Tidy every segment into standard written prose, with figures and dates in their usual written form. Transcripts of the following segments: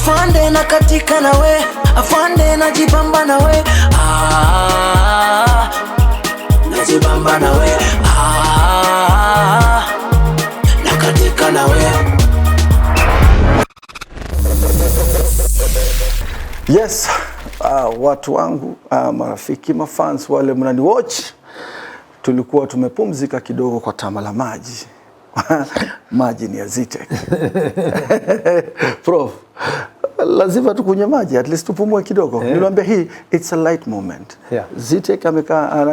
afande na katika nawe, afande najibamba nawe, najibamba nawe, na katika nawe. Yes, watu wangu, marafiki, mafans wale mnani watch, tulikuwa tumepumzika kidogo kwa tama la maji. Maji ni ya Zetech. Prof, lazima tukunywe maji, at least tupumue kidogo. Niliwaambia hii, it's a light moment. Zetech amekaa,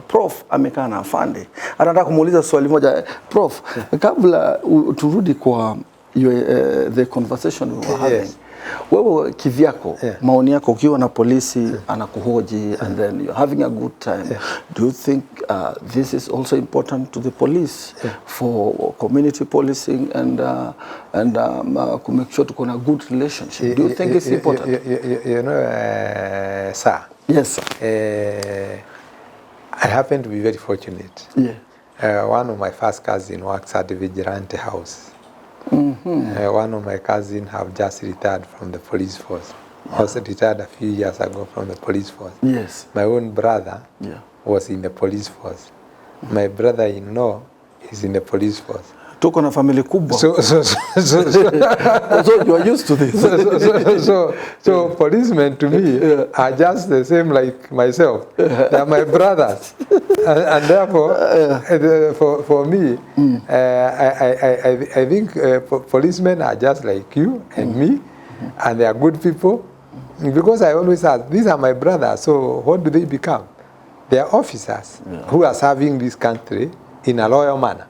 Prof amekaa na afande. Anataka kumuuliza swali moja. Prof, kabla turudi kwa the conversation we were having. Wewe kivyako, maoni yako ukiwa na polisi anakuhoji and then you're having a good time. Do you think this is also important to the police for community policing and to make sure to have a good relationship? Do you think it's important? You know, sir. Yes, sir. I happen to be very fortunate. One of my first cousins works at the Vigilante House. One of my cousins have just retired from the police force. Also retired a few years ago from the police force. Yes. My own brother was in the police force. My brother-in-law is in the police force. Tuko na family kubwa. So you are used to this. So policemen to me are just the same like myself. They are my brothers, and therefore, for me, I think policemen are just like you and me, and they are good people. Because I always ask, these are my brothers. So what do they become? They are officers who are serving this country in a loyal manner.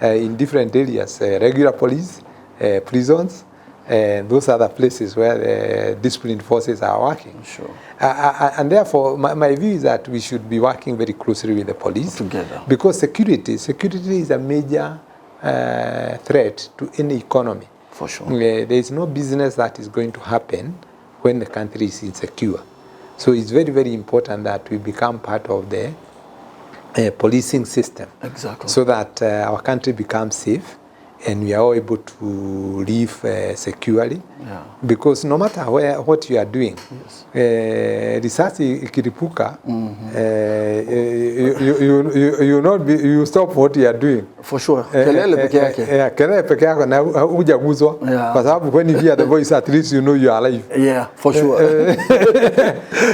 In different areas, regular police, prisons, and those other places where the disciplined forces are working. And therefore, my view is that we should be working very closely with the police together. Because security is a major threat to any economy. For sure. There is no business that is going to happen when the country is insecure. So it's very, very important that we become part of the policing system. Exactly. So that our country becomes safe and we are all able to live securely. Because no matter what you are doing, risasi ikiripuka, you stop what you are doing. For sure. Kelele peke yake. Kelele peke yake na hujaguzwa. Kwa sababu when you hear the voice, at least you know you are alive. For sure.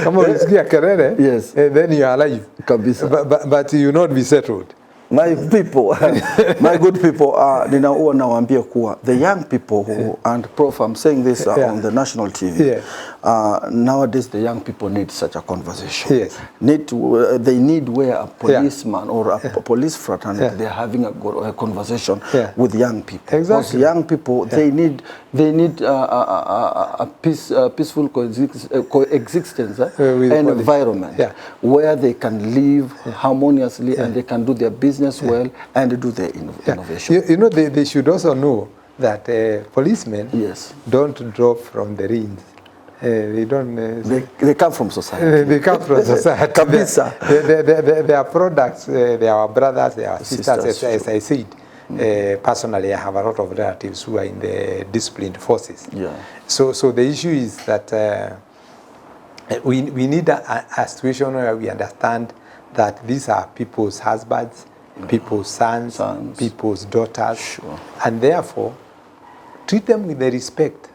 Kama unasikia kelele, then you are alive. Kabisa. But you not be settled. My people, my good people, nawaambia kuwa the young people who, and Prof, I'm saying this on the national TV, nowadays the young people need such a conversation. They need where a policeman or a police fraternity, they're having a conversation with young people. Because young people, they need a peaceful coexistence and environment where they can live harmoniously and they can do their business well and do their innovation. You know, they should also know that policemen don't drop from the reins. They don't. They come from society. They come from society. They are products. They are our brothers. They are our sisters. As I said, personally, I have a lot of relatives who are in the disciplined forces. So the issue is that we need a situation where we understand that these are people's husbands, people's sons, people's daughters, and therefore treat them with the respect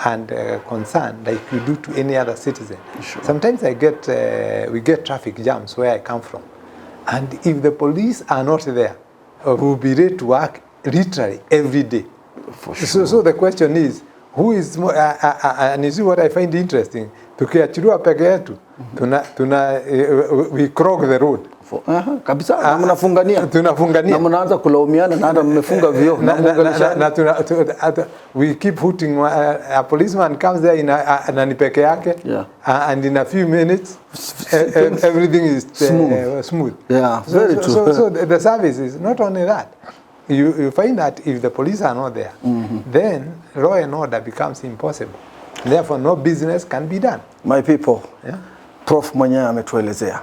and concern like you do to any other citizen. Sometimes we get traffic jams where I come from, and if the police are not there, we'll be ready to work literally every day. So the question is, who is more, and you see what I find interesting, tukiachiliwa peke yetu, we clog the road. Kabisa, mnafungania. Tunafungania. Na mnaanza kulaumiana na hata mmefunga vioo. We keep hooting. A policeman comes there na peke yake, and in a few minutes everything is smooth. Very true. So the service is not only that. You find that if the police are not there, then law and order becomes impossible. Therefore, no business can be done. My people, Prof mwenyewe ametuelezea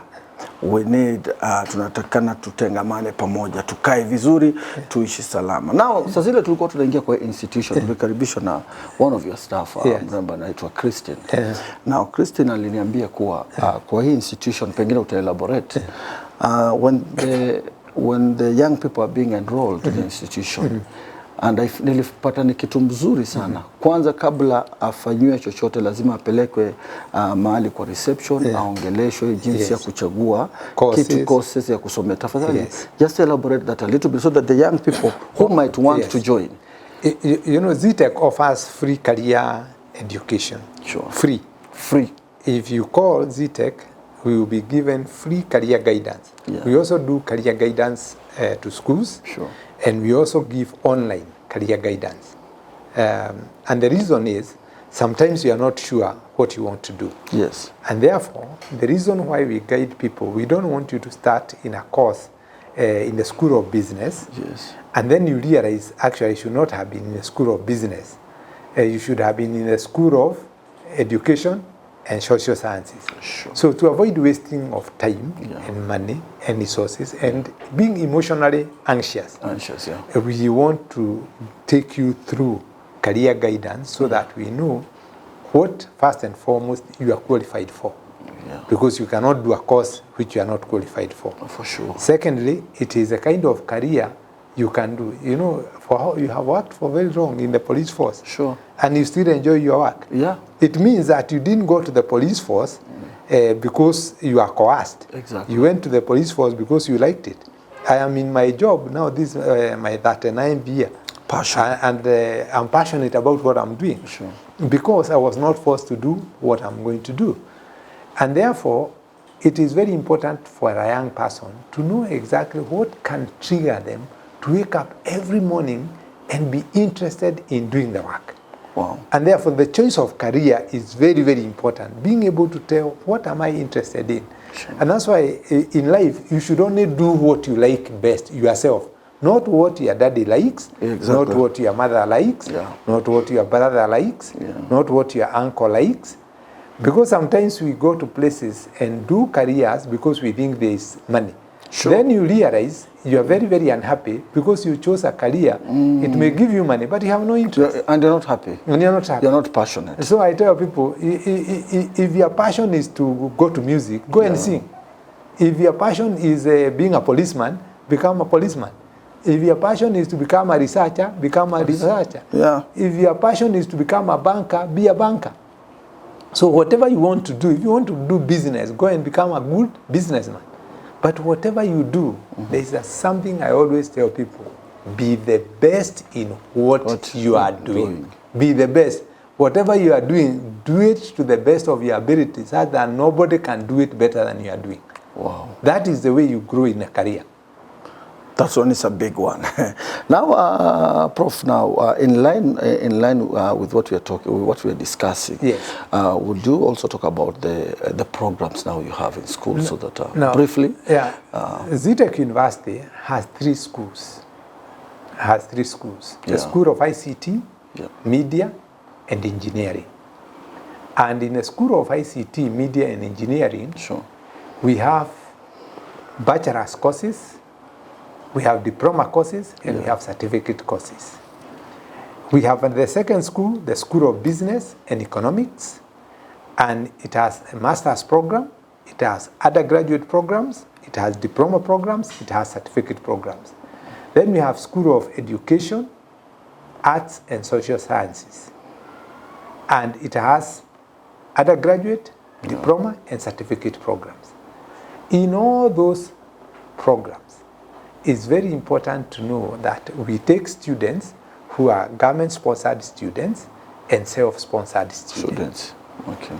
we need tunatakana tutengamane pamoja, tukae vizuri, tuishi salama. Now sasa zile tulikuwa tunaingia kwa institution, tulikaribishwa na one of your staff, mrembo anaitwa Christine. Now Christine aliniambia kuwa kwa hii institution, pengine utaelaborate, when the young people are being enrolled to the institution, and nilipata ni kitu mzuri sana. Kwanza kabla afanywe chochote lazima apelekwe mahali kwa reception, aongeleshwe jinsi ya kuchagua kitu, courses ya kusomea. Tafadhali just elaborate that a little bit so that the young people who might want to join. You know, Zetech offers free career education. Sure. Free. If you call Zetech, we will be given free career guidance. We also do career guidance to schools. Sure. And we also give online career guidance. And the reason is, sometimes you are not sure what you want to do. Yes. And therefore, the reason why we guide people, we don't want you to start in a course in the school of business. Yes. And then you realize, actually, you should not have been in the school of business. You should have been in the school of education and social sciences. Sure. So to avoid wasting of time and money and resources and being emotionally anxious, we want to take you through career guidance so that we know what, first and foremost, you are qualified for. Because you cannot do a course which you are not qualified for. For sure. Secondly, it is a kind of career you can do. You know, for how you have worked for very long in the police force. Sure. And you still enjoy your work. Yeah. It means that you didn't go to the police force because you are coerced. Exactly. You went to the police force because you liked it. I am in my job now, this my 39th year. Passion. And I'm passionate about what I'm doing. Sure. Because I was not forced to do what I'm going to do. And therefore, it is very important for a young person to know exactly what can trigger them to wake up every morning and be interested in doing the work. Wow. And therefore, the choice of career is very, very important. Being able to tell, what am I interested in? Sure. And that's why in life, you should only do what you like best yourself. Not what your daddy likes, not what your mother likes, not what your brother likes, not what your uncle likes. Because sometimes we go to places and do careers because we think there is money. Sure. Then you realize you are very, very unhappy because you chose a career. It may give you money, but you have no interest. And you're not happy. And you're not happy. You're not passionate. So I tell people, if your passion is to go to music, go and sing. If your passion is being a policeman, become a policeman. If your passion is to become a researcher, become a researcher. Yeah. If your passion is to become a banker, be a banker. So whatever you want to do, if you want to do business, go and become a good businessman. But whatever you do, there is something I always tell people, be the best in what you are doing. Be the best. Whatever you are doing, do it to the best of your abilities so that nobody can do it better than you are doing. Wow. That is the way you grow in a career. That one is a big one. Now, Prof, now in line with what we are talking, what we are discussing, would you also talk about the programs now you have in school, so that briefly? Yeah, Zetech University has 3 schools. The School of ICT, Media, and Engineering. And in the School of ICT, Media, and Engineering, we have bachelor's courses. We have diploma courses and we have certificate courses. We have the second school, the School of Business and Economics, and it has a master's program, it has undergraduate programs, it has diploma programs, it has certificate programs. Then we have School of Education, Arts and Social Sciences, and it has undergraduate, diploma and certificate programs. In all those programs, it's very important to know that we take students who are government-sponsored students and self-sponsored students. Okay.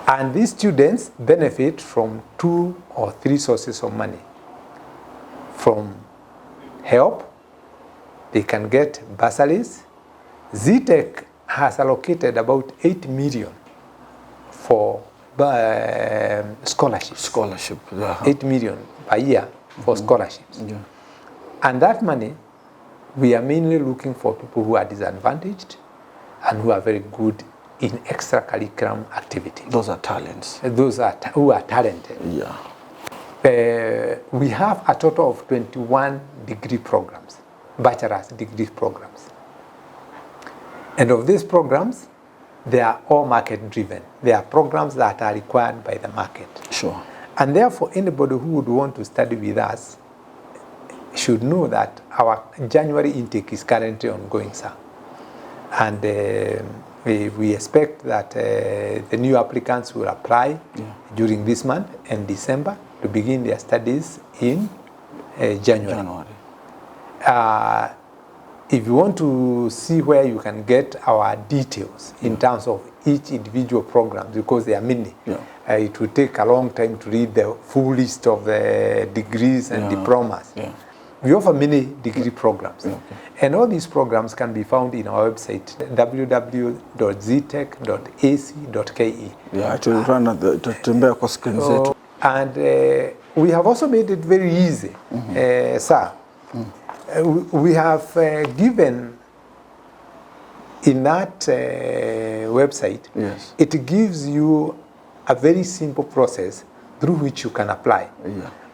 And these students benefit from 2 or 3 sources of money. From help, they can get bursaries. Zetech has allocated about 8 million for scholarships. 8 million per year for scholarships. And that money, we are mainly looking for people who are disadvantaged and who are very good in extracurricular activities. Those are talents. Those are who are talented. Yeah. We have a total of 21 degree programs, bachelor's degree programs. And of these programs, they are all market driven. They are programs that are required by the market. Sure. And therefore, anybody who would want to study with us should know that our January intake is currently ongoing, sir. And we expect that the new applicants will apply during this month and December to begin their studies in January. If you want to see where you can get our details in terms of each individual program, because there are many, it will take a long time to read the full list of the degrees and diplomas. We offer many degree programs. And all these programs can be found in our website, www.zetech.ac.ke. Yeah, it will run at the screen. And we have also made it very easy, sir. We have given in that website, it gives you a very simple process through which you can apply.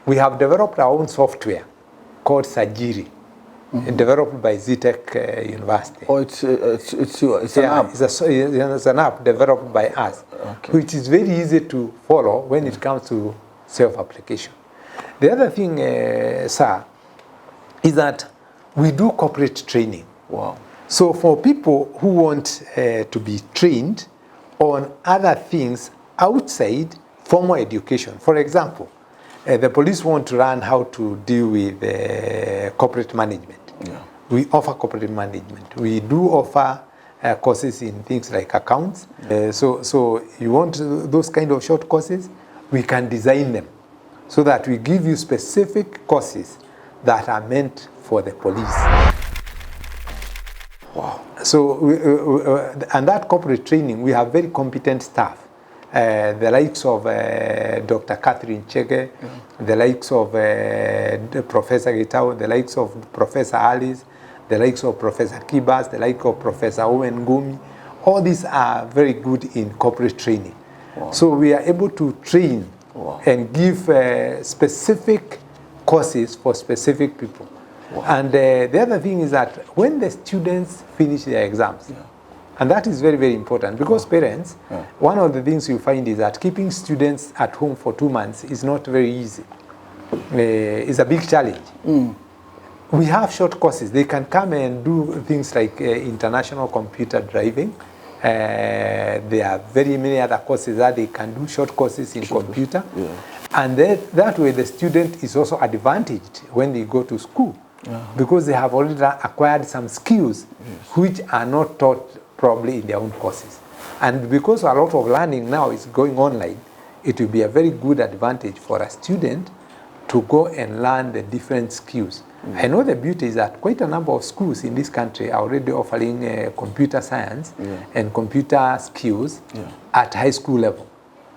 We have developed our own software called Sajiri, developed by Zetech University. Oh, it's an app? It's an app developed by us, which is very easy to follow when it comes to self-application. The other thing, sir, is that we do corporate training. Wow. So for people who want to be trained on other things outside formal education, for example, the police want to learn how to deal with corporate management. We offer corporate management. We do offer courses in things like accounts. So you want those kind of short courses, we can design them so that we give you specific courses that are meant for the police. Wow. So, and that corporate training, we have very competent staff. The likes of Dr. Catherine Chege, the likes of Professor Gitao, the likes of Professor Alice, the likes of Professor Kibas, the likes of Professor Owen Ngomma. All these are very good in corporate training. Wow. So we are able to train and give specific courses for specific people. Wow. And the other thing is that when the students finish their exams, and that is very, very important because parents, one of the things you find is that keeping students at home for 2 months is not very easy. It's a big challenge. We have short courses. They can come and do things like international computer driving. There are very many other courses that they can do, short courses in computer. And that way the student is also advantaged when they go to school because they have already acquired some skills which are not taught probably in their own courses. And because a lot of learning now is going online, it will be a very good advantage for a student to go and learn the different skills. I know the beauty is that quite a number of schools in this country are already offering computer science and computer skills at high school level.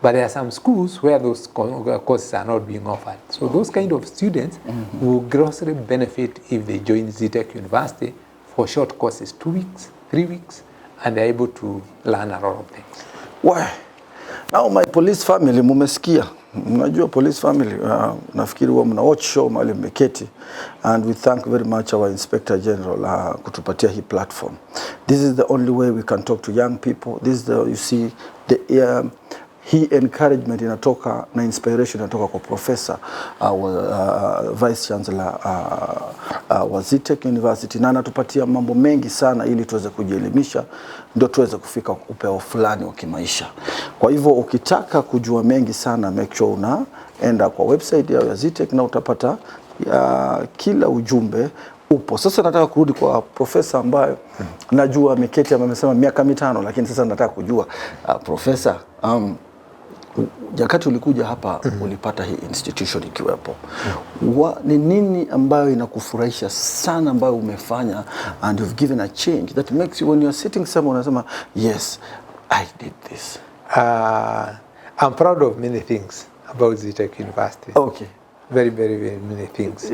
But there are some schools where those courses are not being offered. So those kind of students will grossly benefit if they join Zetech University for short courses, 2 weeks, 3 weeks, and they're able to learn a lot of things. Why? Now my police family, mumesikia. Mnajua police family, nafikiri huwa mna watch show mahali mmeketi, and we thank very much our Inspector General kutupatia hii platform. This is the only way we can talk to young people. This is the, you see, the hii encouragement inatoka na inspiration inatoka kwa professor Vice Chancellor wa Zetech University, na anatupatia mambo mengi sana ili tuweze kujielimisha ndio tuweze kufika upeo fulani wa kimaisha. Kwa hivyo ukitaka kujua mengi sana, make sure unaenda kwa website yao ya Zetech na utapata kila ujumbe upo. Sasa nataka kurudi kwa profesa ambaye najua ameketi amesema miaka 5, lakini sasa nataka kujua profesa, wakati ulikuja hapa ulipata hii institution ikiwepo, ni nini ambayo inakufurahisha sana ambayo umefanya and you've given a change that makes you, when you're sitting somewhere unasema yes, I did this? I'm proud of many things about Zetech University. Okay. Very, very, very many things.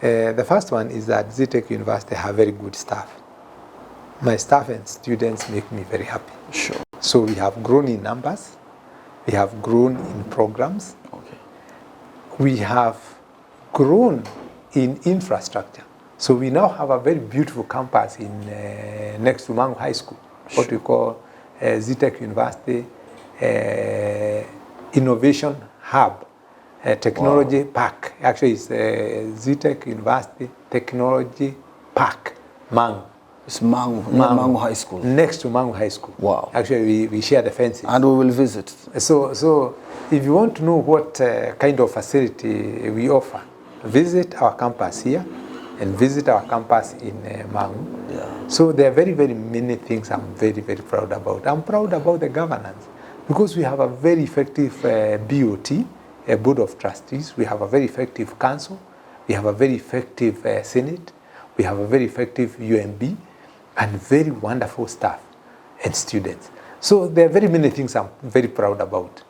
The first one is that Zetech University have very good staff. My staff and students make me very happy. Sure. So we have grown in numbers. We have grown in programs. Okay. we have grown in infrastructure. So we now have a very beautiful campus in next to Mangu High School, what we call Zetech University Innovation Hub, Technology Park. Actually, it's Zetech University Technology Park, Mangu. It's Mangu High School. Next to Mangu High School. Wow. Actually, we share the fences. And we will visit. So if you want to know what kind of facility we offer, visit our campus here and visit our campus in Mangu. Yeah. So there are very, very many things I'm very, very proud about. I'm proud about the governance because we have a very effective BOT, a Board of Trustees. We have a very effective council. We have a very effective Senate. We have a very effective UMB and very wonderful staff and students. So there are very many things I'm very proud about.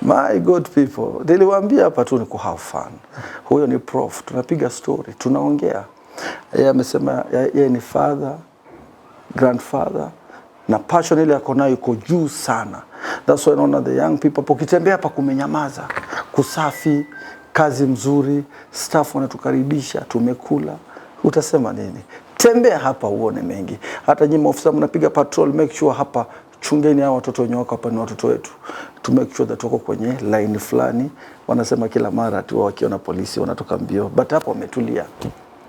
My good people, niliwaambia hapa tu ni ku have fun. Huyo ni prof, tunapiga story, tunaongea. Yeye amesema yeye ni father, grandfather, na passion ile yako nayo iko juu sana. That's why naona the young people pokitembea hapa kumenyamaza, kusafi, kazi mzuri, staff wanatukaribisha, tumekula. Utasema nini? Tembea hapa uone mengi. Hata nyinyi maofisa mnapiga patrol, make sure hapa chungeni hao watoto wenye wako hapa ni watoto wetu. To make sure that wako kwenye line fulani. Wanasema kila mara tu wakiona polisi wanatoka mbio. But hapa wametulia.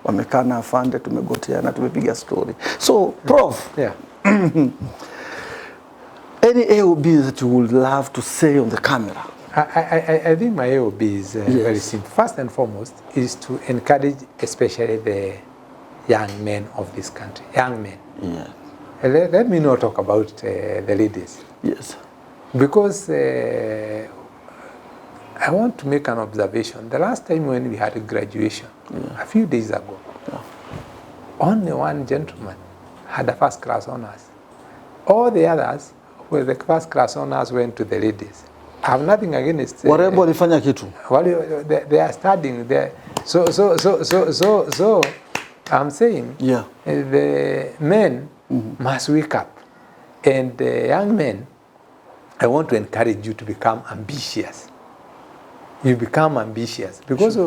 Wamekaa na afande, tumegoteana, tumepiga story. So, Prof. Yeah. Any AOB that you would love to say on the camera? I think my AOB is very simple. First and foremost is to encourage especially the young men of this country. Young men. Yeah. Let me not talk about the ladies. Yes. Because I want to make an observation. The last time when we had a graduation, a few days ago, only one gentleman had a first class honors. All the others, where the first class honors went to the ladies. I have nothing against. Warembo walifanya kitu. They are studying there. So I'm saying the men must wake up, and the young men, I want to encourage you to become ambitious. You become ambitious because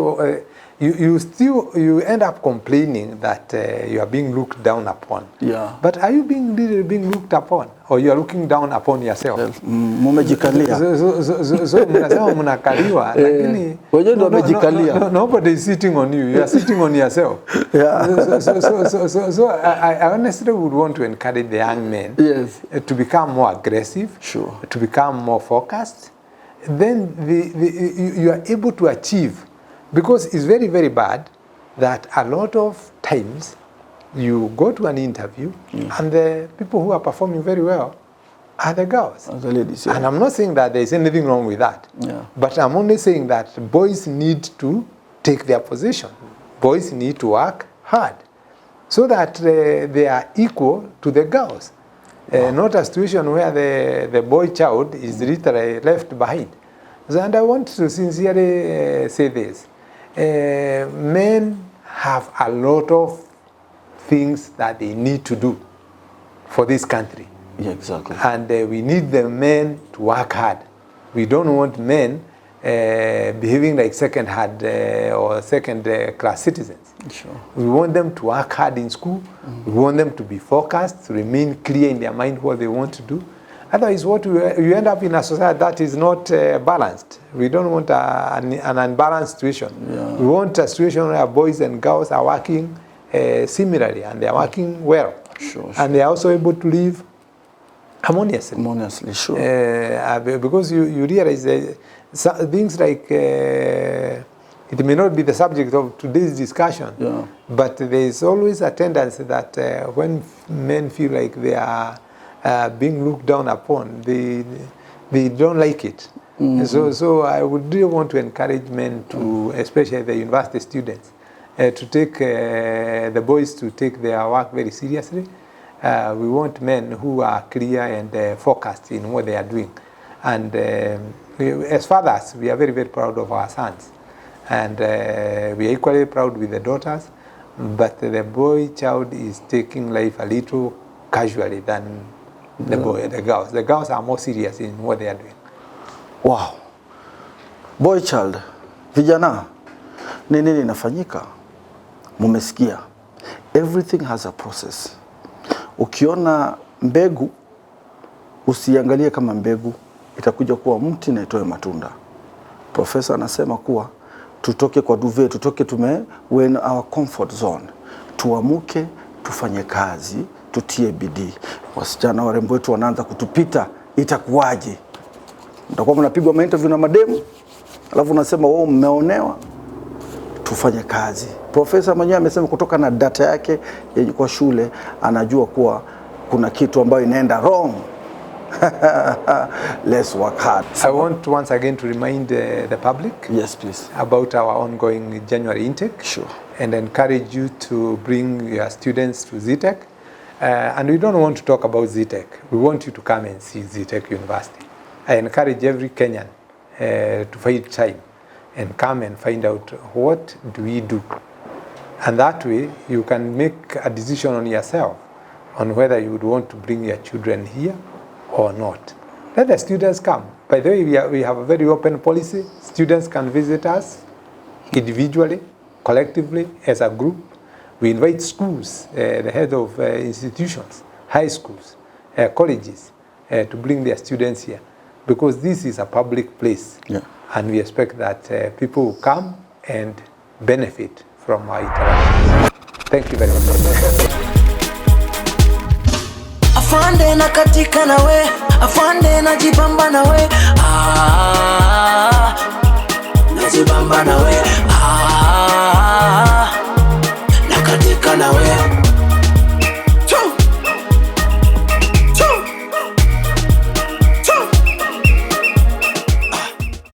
you end up complaining that you are being looked down upon. Yeah. But are you being looked upon, or you are looking down upon yourself? Mumejikalia. So mnasema mnakaliwa, lakini nobody is sitting on you. You are sitting on yourself. Yeah. So I honestly would want to encourage the young men to become more aggressive, to become more focused. Then you are able to achieve, because it's very, very bad that a lot of times you go to an interview and the people who are performing very well are the girls. The ladies, And I'm not saying that there's anything wrong with that. But I'm only saying that boys need to take their position. Boys need to work hard so that they are equal to the girls. Not a situation where the boy child is literally left behind. And I want to sincerely say this. Men have a lot of things that they need to do for this country. Yeah, exactly. And we need the men to work hard. We don't want men behaving like second-hand or second-class citizens. Sure. We want them to work hard in school. We want them to be focused, to remain clear in their mind what they want to do. Otherwise, you end up in a society that is not balanced. We don't want an unbalanced situation. Yeah. We want a situation where boys and girls are working similarly, and they are working well. Sure. And they are also able to live harmoniously. Harmoniously, sure. Because you realize things like, it may not be the subject of today's discussion, but there is always a tendency that when men feel like they are being looked down upon, they don't like it. So I would really want to encourage men to, especially the university students, to take the boys to take their work very seriously. We want men who are clear and focused in what they are doing. And as fathers, we are very, very proud of our sons. And we are equally proud with the daughters. But the boy child is taking life a little casually than the girls. The girls are more serious in what they are doing. Wow. Boy child, vijana, nini inafanyika? Mumesikia. Everything has a process. Ukiona mbegu, usiangalie kama mbegu, itakuja kuwa mti na itoe matunda. Professor anasema kuwa tutoke kwa duvet, tutoke when our comfort zone. Tuamuke, tufanye kazi, tutie bidii. Wasichana warembo wetu wanaanza kutupita, itakuwaje? Mtakuwa mnapigwa interview na mademu, alafu unasema wao mmeonewa. Tufanye kazi. Professor mwenyewe amesema kutoka na data yake kwa shule anajua kuwa kuna kitu ambayo inaenda wrong. Let's work hard. I want once again to remind the public, yes, please, about our ongoing January intake. Sure. And encourage you to bring your students to Zetech. And we don't want to talk about Zetech. We want you to come and see Zetech University. I encourage every Kenyan to find time and come and find out what do we do. And that way you can make a decision on yourself on whether you would want to bring your children here or not. Let the students come. By the way, we have a very open policy. Students can visit us individually, collectively, as a group. We invite schools, the head of institutions, high schools, colleges, to bring their students here, because this is a public place. Yeah. And we expect that people will come and benefit from our interaction. Thank you very much. Afande na katika nawe, afande na jibamba nawe, najibamba nawe,